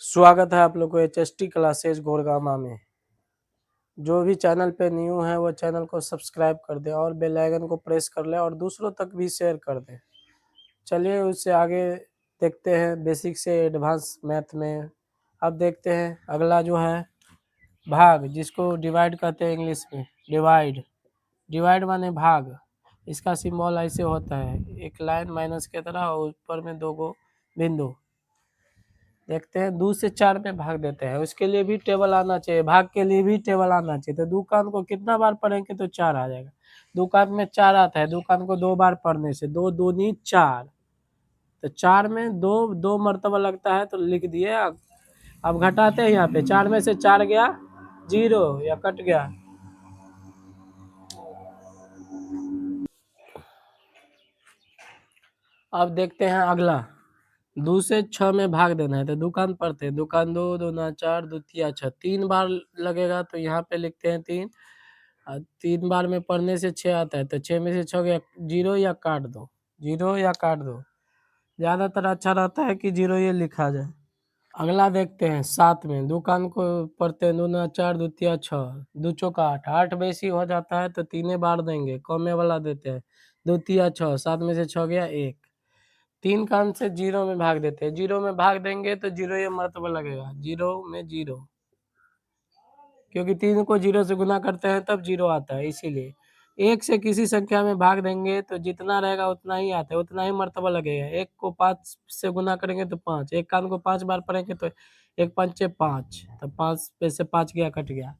स्वागत है आप लोग को HST क्लासेज गोरगामा में। जो भी चैनल पे न्यू है वो चैनल को सब्सक्राइब कर दे और बेल आइकन को प्रेस कर ले और दूसरों तक भी शेयर कर दे। चलिए उससे आगे देखते हैं बेसिक से एडवांस मैथ में। अब देखते हैं अगला जो है भाग, जिसको डिवाइड कहते हैं इंग्लिश में। डिवाइड माने भाग। इसका सिंबल ऐसे होता है, एक लाइन माइनस की तरह और ऊपर में दो गो बिंदु। देखते हैं 2 से 4 में भाग देते हैं, उसके लिए भी टेबल आना चाहिए, भाग के लिए भी टेबल आना चाहिए। तो दुकान को कितना बार पढ़ेंगे तो 4 आ जाएगा। दुकान में 4 आता है, दुकान को 2 बार पढ़ने से 2 दूनी 4। तो 4 में 2 मरतबा लगता है तो लिख दिए। अब घटाते हैं, यहाँ पे 4 में से 4 गया 0 या कट गया। अब देखते हैं अगला 2 से 6 में भाग देना है। तो दुकान पढ़ते हैं, दुकान 2 दूना 4 दूतिया 6, 3 बार लगेगा तो यहाँ पे लिखते हैं 3। 3 बार में पढ़ने से 6 आता है, तो 6 में से 6 गया 0 या काट दो, 0 या काट दो। ज़्यादातर अच्छा रहता है कि 0 ये लिखा जाए। अगला देखते हैं 7 में, दुकान को पढ़ते हैं दूना 4 दूतिया 6, 2 चौका 8, 8 बेसी हो जाता है तो 3 बार देंगे, कमे वाला देते हैं। दूतिया 6, 7 में से 6 गया 1। 3 का अंश से 0 में भाग देते हैं, 0 में भाग देंगे तो 0 ये मरतबा लगेगा, 0 में 0, क्योंकि 3 को 0 से गुना करते हैं तब 0 आता है, इसीलिए 1 से किसी संख्या में भाग देंगे तो जितना रहेगा उतना ही आता है, उतना ही मरतबा लगेगा। 1 को 5 से गुना करेंगे तो 5, एक कान को 5 बार पढ़ेंगे तो 1 पंचे 5, तो 5 पे से 5 गया कट गया।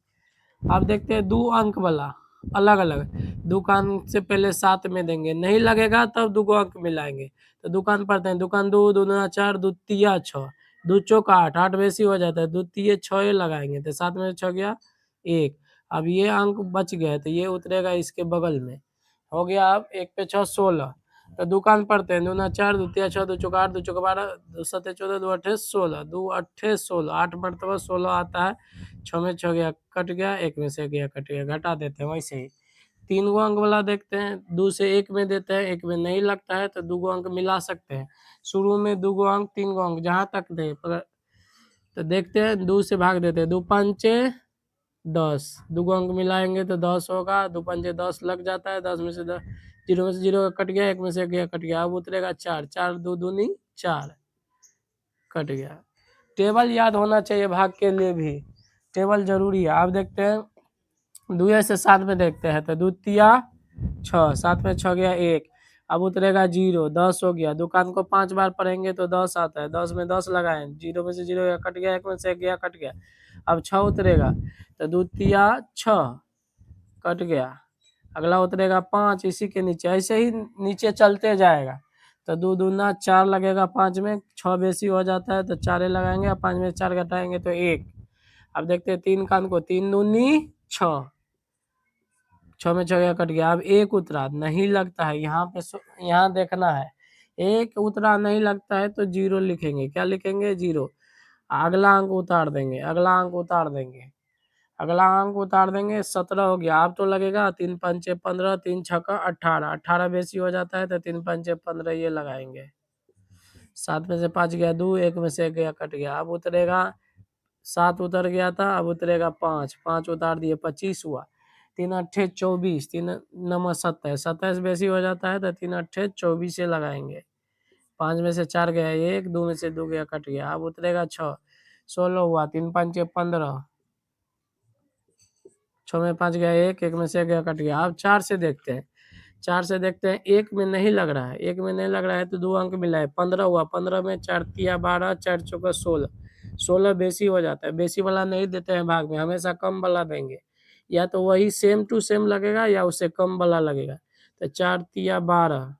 अब देखते हैं 2 अंक वाला अलग अलग। दुकान से पहले 7 में देंगे, नहीं लगेगा तब 2 अंक मिलाएंगे। तो दुकान पढ़ते हैं, दुकान 2 दूना 4 दूतिया 6, 2 चौका 8, 8 बेसी हो जाता है, दूतिये 6 लगाएंगे तो 7 में 6 गया 1। अब ये अंक बच गया तो ये उतरेगा इसके बगल में, हो गया। अब 1 पे 6 16। तो दुकान पढ़ते हैं, दूना 4 दूतिया 6, 2 चौका 8, 2 चौका 12, 2 सत्ते 14, 2 अट्ठे 16, 2 अट्ठे 16, 8 मरतबा 16 आता है। 6 में 6 गया कट गया, 1 में से गया कट गया, घटा देते हैं वैसे ही। 3 गो अंक वाला देखते हैं, 2 से 1 में देते हैं, 1 में नहीं लगता है तो 2 गो अंक मिला सकते हैं। शुरू में 2 गो अंक 3 गो अंक जहाँ तक दे, तो देखते हैं 2 से भाग देते हैं, 2 पंचे 10, 2 गो अंक मिलाएंगे तो 10 होगा, 2 पंचे 10 लग जाता है, 10 में से 10, 0 में से 0 कट गया, 1 में से गया कट गया। अब उतरेगा 4, 4 2 दूनी 4, कट गया। टेबल याद होना चाहिए, भाग के लिए भी टेबल जरूरी है। आप देखते हैं 2 से 7 में देखते हैं, तो दूतिया 6, 7 में 6 गया 1। अब उतरेगा 0, 10 हो गया। दुकान को 5 बार पढ़ेंगे तो 10 आता है, 10 में 10 लगाएं, 0 में से 0 कट गया, 1 में से गया कट गया। अब 6 उतरेगा तो दूतिया 6 कट गया। अगला उतरेगा 5 इसी के नीचे, ऐसे ही नीचे चलते जाएगा। तो 2 दूना 4 लगेगा, 5 में 6 बेसी हो जाता है तो 4 लगाएंगे, 5 में 4 घटाएंगे तो 1। अब देखते हैं 3 कान को, 3 दूनी 6, 6 में 6 गया कट गया। अब 1 उतरा नहीं लगता है, यहाँ पे यहाँ देखना है, 1 उतरा नहीं लगता है तो 0 लिखेंगे। क्या लिखेंगे? 0। अगला अंक उतार देंगे, अगला अंक उतार देंगे, अगला अंक उतार देंगे। 17 हो गया। अब तो लगेगा 3 पंचे 15, 3 छक्का 18, 18 बेसी हो जाता है तो 3 पंचे 15 ये लगाएंगे। 7 में से 5 गया 2, 1 में से गया कट गया। अब उतरेगा 7 उतर गया था, अब उतरेगा 5, 5 उतार दिए 25 हुआ। 3 अट्ठे 24, 3 नंबर 27, 27 बेसी हो जाता है तो 3 अट्ठे 24 से लगाएंगे। 5 में से 4 गया 1, 2 में से 2 गया कट गया। अब उतरेगा 6, 16 हुआ। 3 पंचे 15, 6 में 5 गया 1, 1 में से गया कट गया। अब 4 से देखते हैं, 4 से देखते हैं, 1 में नहीं लग रहा है, 1 में नहीं लग रहा है तो 2 अंक मिला है, 15 हुआ। 15 में 4 तिया 12, 4 चौका 16, 16 बेसी हो जाता है। बेसी वाला नहीं देते हैं भाग में, हमेशा कम वाला देंगे, या तो वही सेम टू सेम लगेगा या उससे कम वाला लगेगा। तो 4 तिया 12,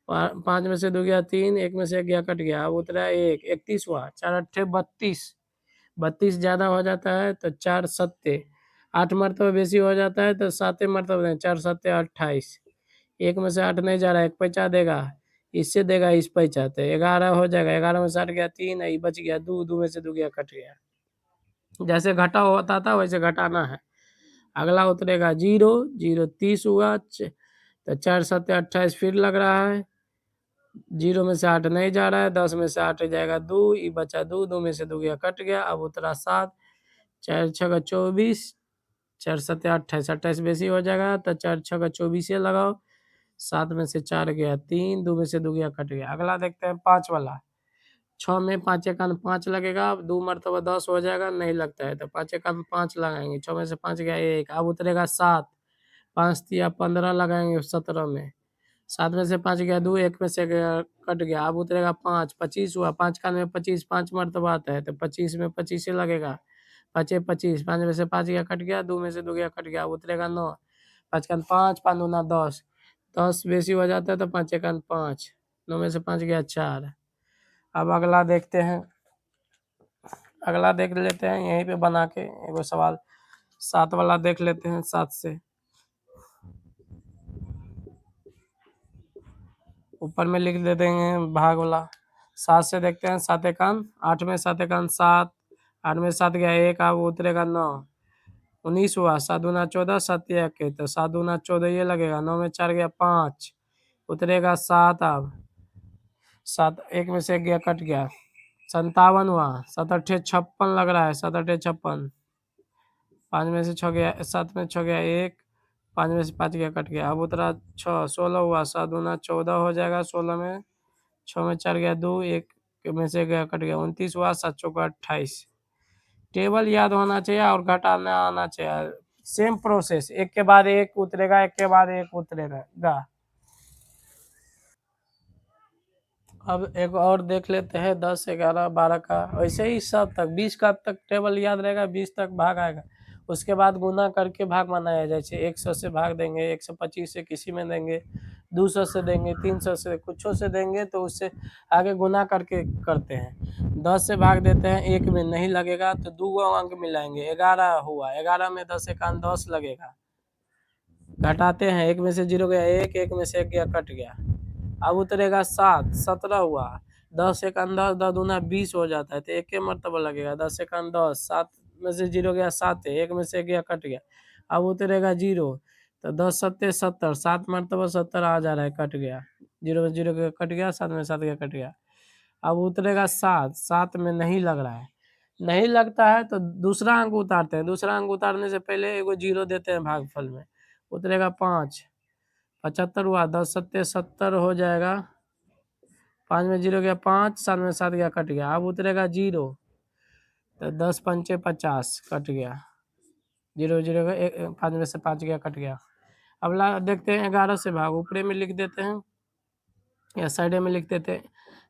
5 में से 2 गया 3, 1 में से गया कट गया। अब उतरा 1, 31 हुआ। 4 अट्ठे 32, 32 ज्यादा हो जाता है तो 4 सत्ते 8 मरतबा बेसी हो जाता है तो 7 मरतबा 4 सत्ते 28। 1 में से 8 नहीं जा रहा है, 1 पैसा देगा, इससे देगा इस पैसा तो 11 हो जाएगा। 11 में से 8 गया 3, ये बच गया 2, 2 में से 2 गया कट गया। जैसे घटा होता था वैसे घटाना है। अगला उतरेगा 0, 0 30 हुआ। तो 4 सत्ते 28 फिर लग रहा है, 0 में से 8 नहीं जा रहा है, 10 में से 8 जाएगा 2, ये बचा 2, 2 में से 2 गया कट गया, अब उतरा 7, 4 6 का 24, 4 7 28, 28 बेसी हो जाएगा तो 4 6 का 24 लगाओ, 7 में से 4 गया 3, 2 में से 2 गया कट गया। अगला देखते हैं 5 वाला। 6 में 5 एकान 5 लगेगा, अब 2 मरतबा 10 हो जाएगा, नहीं लगता है तो 5 एकान 5 लगाएंगे, 6 में से 5 गया 1, अब उतरेगा 7, 5 तिया 15 लगाएंगे 17 में, 7 में से 5 गया 2, 1 में से गया कट गया, अब उतरेगा 5, 25 हुआ, 5 कान में 25, 5 मरतबा आता है तो 25 में 25 ही लगेगा, 5 25, 5 में से 5 गया कट गया, 2 में से 2 गया कट गया, अब उतरेगा 9, 5 कान 5, 5 दूना 10, 10 बेसी हो जाता है तो 5 एकान 5, 9 में से 5 गया 4। अब अगला देखते हैं, अगला देख लेते हैं यहीं पे बना के एगो सवाल 7 वाला देख लेते हैं। 7 से ऊपर में लिख दे देंगे भाग वाला। 7 से देखते हैं, 7 एकान 8 में 7 एकान 7, 8 में 7 गया 1, अब उतरेगा 9, 19 हुआ, 7 दूना 14, 7 तिया 21 तो 7 दूना 14 ये लगेगा, 9 में 4 गया 5, उतरेगा 7, अब 7 1 में से 1 गया कट गया, 57 हुआ, 7 अट्ठे 56 लग रहा है, 7 अट्ठे 56, 5 में से 6 गया, 7 में 6 गया 1, 5 में से 5 गया कट गया, अब उतरा 6, 16 हुआ, 7 दूना 14 हो जाएगा, 16 में 6 में 4 गया 2, 1 में से गया कट गया, 29 हुआ, 7 चौका 28। टेबल याद होना चाहिए और घटाना आना चाहिए, सेम प्रोसेस, एक के बाद एक उतरेगा, एक के बाद एक उतरेगा। अब एक और देख लेते हैं 10 11 12 का, वैसे ही सब तक 20 का तक टेबल याद रहेगा, 20 तक भाग आएगा, उसके बाद गुना करके भाग बनाया, जैसे 100 से भाग देंगे, 125 से किसी में देंगे, 200 से देंगे, 300 से कुछों से देंगे, तो उससे आगे गुना करके करते हैं। 10 से भाग देते हैं, एक में नहीं लगेगा तो 2 अंक मिलाएंगे, 11 हुआ, 11 में 10 एकान 10 लगेगा, घटाते हैं, एक में से 0 गया 1, एक में से 1 गया कट गया, अब उतरेगा 7, 17 हुआ, 10 एकान 10, 10 दूना 20 हो जाता है तो एक के मरतबा लगेगा, 10 एकान 10, 7 में से 0 गया 7 है, एक में से गया कट गया, अब उतरेगा 0 तो 10 सत्ते 70, 7 मरतबा 70 आ जा रहा है, कट गया, 0 में 0 गया कट गया, 7 में 7 गया कट गया, अब उतरेगा 7, 7 में नहीं लग रहा है, नहीं लगता है तो दूसरा अंक उतारते हैं, दूसरा अंक उतारने से पहले एगो 0 देते हैं भागफल में, उतरेगा 5, 75 हुआ, 10 सत्ते 70 हो जाएगा, 5 में 0 गया 5, 7 में 7 गया कट गया, अब उतरेगा 0 तो 10 पंचे 50 कट गया, 0 0 का 5 में से 5 गया कट गया। अब ला देखते हैं 11 से भाग, ऊपरे में लिख देते हैं या साइडे में लिख देते हैं,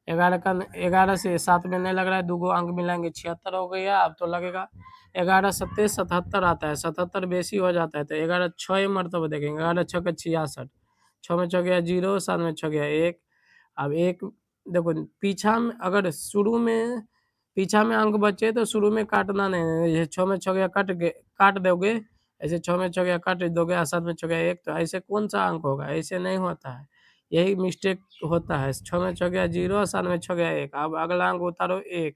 11 का 11 से 7 में नहीं लग रहा है, 2 अंक मिलाएंगे 76 हो गया, अब तो लगेगा 11 सत्ते 77 आता है, 77 बेसी हो जाता है तो 11 6 मरतबा देखेंगे, 11 6 का 66, 6 में 6 गया 0, 7 में 6 गया 1, अब एक देखो पीछा में अगर शुरू में पीछा में अंक बचे तो शुरू में काटना नहीं है, ये 6 में 6 गया काट दोगे, ऐसे 6 में 6 गया काट दोगे और 7 में 6 गया 1, तो ऐसे कौन सा अंक होगा, ऐसे नहीं होता है, यही मिस्टेक होता है, 6 में 6 गया 0, 7 में 6 गया 1, अब अगला अंक उतारो 1,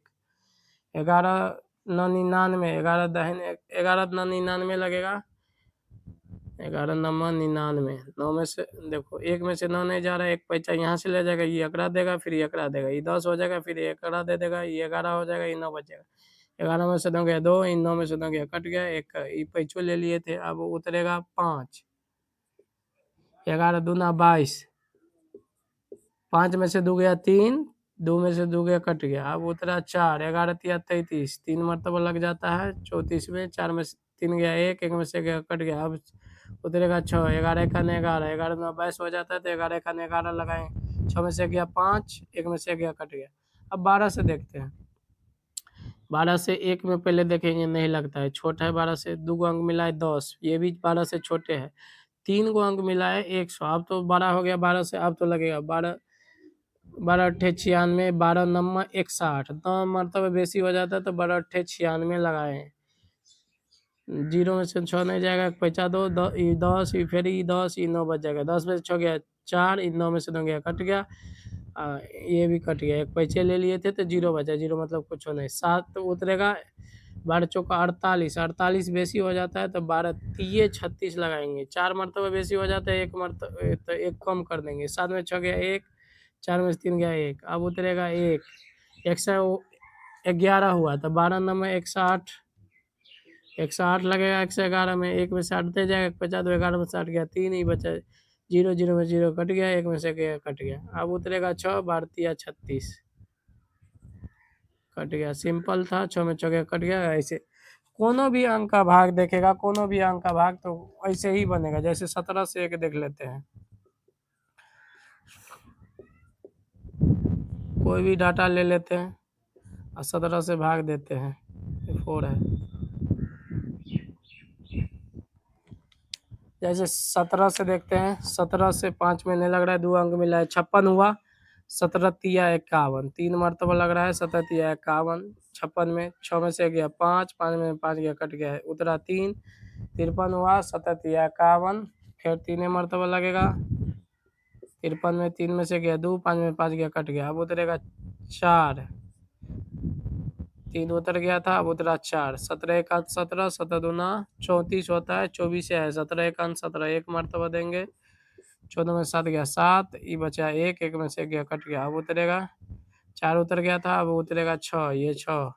11 9 99, 11 दाहिने 11 9 99 लगेगा, 11 नम्मा 99, 9 में से देखो 1 में से 9 नहीं जा रहा है, एक पैसा यहाँ से ले जाएगा, ये एकड़ा देगा, फिर ये एकड़ा देगा, ये 10 हो जाएगा, फिर ये एकड़ा दे देगा, ये 11 हो जाएगा, ये 9 बचेगा, 11 में से 9 गया 2, इन 9 में से 9 गया कट गया, एक ये पैसों ले लिए थे, अब उतरेगा 5, 11 दूना 22, 5 में से 2 गया 3, 2 में से 2 गया कट गया, अब उतरा 4, 11 तिया 33, 3 मरतबा लग जाता है 34 में, 4 में से 3 गया 1, 1 में से गया कट गया, अब उतरेगा 6, 11 का 11, 11 में 22 हो जाता है तो 11 का 11 लगाएं, 6 में से गया 5, 1 में से गया कट गया। अब 12 से देखते हैं, 12 से 1 में पहले देखेंगे नहीं लगता है, छोटा है 12 से, 2 अंक मिला है 10, ये भी 12 से छोटे है, 3 अंक मिला है 100, अब तो बड़ा हो गया 12 से, अब तो लगेगा 12, 12 अट्ठे 96, 12 नम्मा 61, 9 मरतबा बेसी हो जाता है तो 12 अट्ठे 96 लगाए, 0 में से 6 नहीं जाएगा, पैसा दो, 10 फिर 10, 9 बच जाएगा, 10 में से 6 गया 4, 9 में से 9 गया कट गया, ये भी कट गया, एक पैसे ले लिए थे तो 0 बचा, 0 मतलब कुछ नहीं, 7 तो उतरेगा, 12 चौका 48, 48 बेसी हो जाता है तो 12 तिये 36 लगाएंगे, 4 मरतबा बेसी हो जाता है, 1 मरतबा तो 1 कम कर देंगे, 7 में 6 गया 1, 4 में से 3 गया 1, अब उतरेगा 1, 111 हुआ तो 12 नंबर 108, 108 लगेगा 111 में, 1 में से हटते जाएगा 50, 11 में से हट गया 3 ही बचा, 0 0 में 0 कट गया, 1 में से गया कट गया, अब उतरेगा 6, भारतीय 36 कट गया। सिंपल था, 6 में 6 कट गया। ऐसे कोनो भी अंक का भाग देखेगा, कोनो भी अंक का भाग तो ऐसे ही बनेगा। जैसे 17 से 1 देख लेते हैं, कोई भी डाटा ले लेते हैं और 17 से भाग देते हैं, 4 है। जैसे 17 से देखते हैं, 17 से 5 में नहीं लग रहा है, 2 अंक मिला है, 56 हुआ, 17 तिया 51, 3 मरतबा लग रहा है, 17 तिया 51, 56 में 6 में से गया 5, 5 में 5 गया कट गया है, उतरा 3, 53 हुआ, 17 तिया 51, फिर 3 मरतबा लगेगा, 53 में 3 में से गया 2, 5 में 5 गया कट गया, अब उतरेगा 4, 3 उतर गया था, अब उतरा 4, 17 एक 17, 17 दूना 34 होता है, 24 है, 17 एक 17, 1 मरतबा देंगे, 14 में 7 गया 7, ये बचा 1, 1 में से गया कट गया, अब उतरेगा 4 उतर गया था, अब उतरेगा 6, ये 6,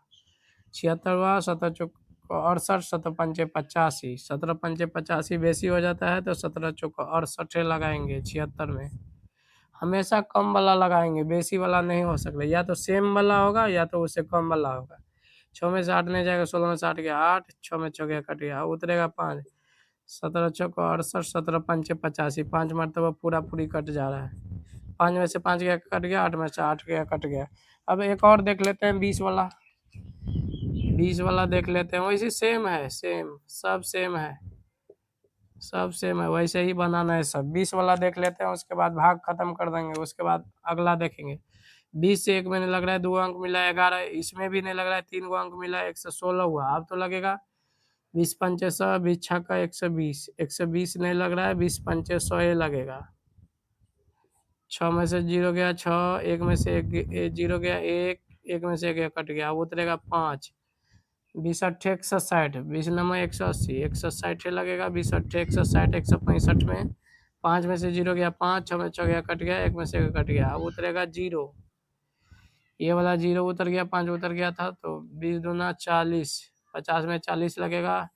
76 हुआ, 17 चौक 68, 17 पंचे 85, 17 पंचे 85 बेसी हो जाता है तो 17 चौक 68 लगाएंगे 76 में। हमेशा कम वाला लगाएंगे, बेसी वाला नहीं हो सकता, या तो सेम वाला होगा या तो उससे कम वाला होगा। 6 में से 8 नहीं जाएगा, 16 में से 8 गया 8, 6 में 6 गया कट गया, उतरेगा 5, 17 चौक 68, 17 पंचे 85, 5 मरतबा पूरा पूरी कट जा रहा है, 5 में से 5 गया कट गया, 8 में से 8 गया कट गया। अब एक और देख लेते हैं 20 वाला, 20 वाला देख लेते हैं, वैसे सेम है, सेम सब सेम है, सब सेम है, वैसे ही बनाना है सब। 20 वाला देख लेते हैं, उसके बाद भाग खत्म कर देंगे, उसके बाद अगला देखेंगे। 20 से 1 में नहीं लग रहा है, 2 अंक मिला है 11, इसमें भी नहीं लग रहा है, 3 अंक मिला है 116 हुआ, अब तो लगेगा 20 पंचे 100, 20 छक्का 120, 120 नहीं लग रहा है, 20 पंचे 100 ही लगेगा। 6 में से 0 गया 6, 1 में से 0 गया 1, 1 में से गया कट गया, अब उतरेगा 5, 20 अट्ठे 160, 20 नंबर 180, 160 लगेगा, 20 अट्ठे 160, 165 में 5 में से 0 गया 5, 6 में 6 गया कट गया, 1 में से कट गया, अब उतरेगा 0, ये वाला 0 उतर गया, 5 उतर गया था, तो 20 दूना 40, 50 में 40 लगेगा,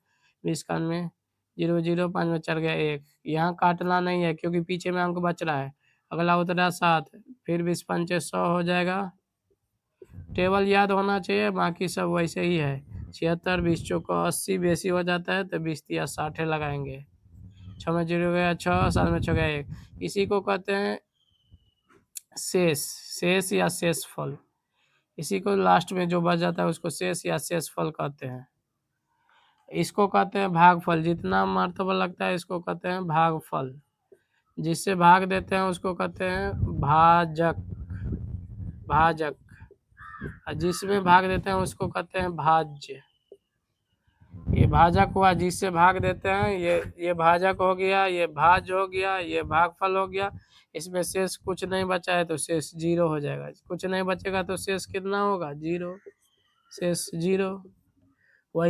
20 कान में 0 0, 5 में चढ़ गया 1, यहाँ काटना नहीं है क्योंकि पीछे में अंक बच रहा है। अगला उतरा 7, फिर 20 पंचे 100 हो जाएगा, टेबल याद होना चाहिए, बाकी सब वैसे ही है। 76, 20 चौको 80 बेसी हो जाता है तो 20 तिया 60 लगाएंगे। 6 में 0 गया 6, 7 में 6 गया 1, इसी को कहते हैं शेष, शेष या शेषफल। इसी को लास्ट में जो बच जाता है उसको शेष या शेषफल कहते हैं। इसको कहते हैं भागफल, जितना मर्तबा लगता है इसको कहते हैं भागफल। जिससे भाग देते हैं उसको कहते हैं भाजक, भाजक। और जिसमें भाग देते हैं उसको कहते हैं भाज्य। ये भाजक हुआ, जिससे भाग देते हैं, ये भाजक हो गया, ये भाज हो गया, ये भागफल हो गया। इसमें शेष कुछ नहीं बचा है तो शेष 0 हो जाएगा, कुछ नहीं बचेगा तो शेष कितना होगा 0, शेष 0, वही